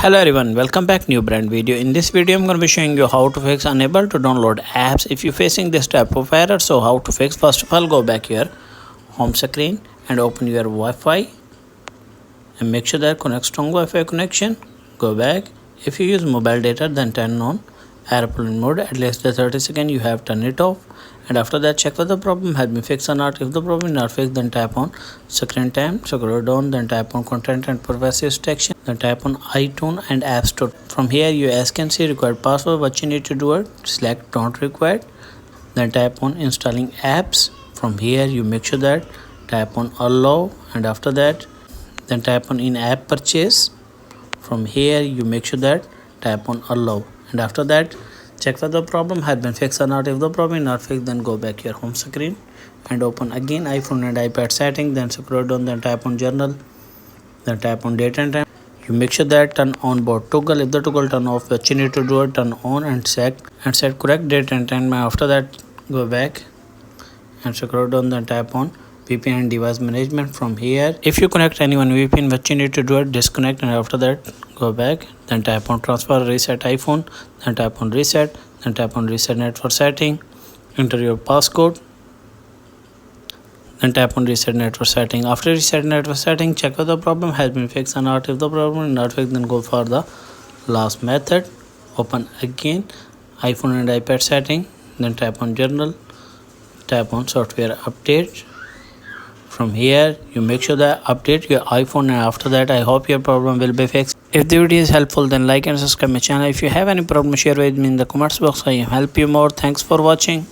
Hello everyone, welcome back new brand video. In this video I'm going to be showing you how to fix unable to download apps if you're facing this type of error. So how to fix, first of all go back here home screen and open your Wi-Fi and make sure that connect strong Wi-Fi connection. Go back. If you use mobile data then turn on airplane mode, at least the 30 seconds you have turned it off, and after that check whether the problem has been fixed or not. If the problem is not fixed then tap on screen time, scroll down, then tap on content and privacy section, then tap on iTunes and App Store. From here you as can see required password. What you need to do it, select don't require, then tap on installing apps. From here you make sure that tap on allow, and after that then tap on in-app purchase. From here you make sure that tap on allow, and after that check whether the problem has been fixed or not. If the problem is not fixed then go back your home screen and open again iPhone and iPad setting, then scroll down, then tap on journal, then tap on date and time. You make sure that turn on board toggle. If the toggle turn off, what you need to do it turn on and set correct date and time. After that go back and scroll down, then tap on VPN and device management. From here if you connect anyone VPN, what you need to do it disconnect, and after that go back, then tap on transfer reset iPhone, then tap on reset, then tap on reset network setting, enter your passcode, then tap on reset network setting. After reset network setting check whether the problem has been fixed or not. If the problem is not fixed then go for the last method. Open again iPhone and iPad setting, then tap on journal, tap on software update. From here you make sure that update your iPhone, and after that I hope your problem will be fixed. If the video is helpful then like and subscribe my channel. If you have any problem share with me in the comments box. I help you more. Thanks for watching.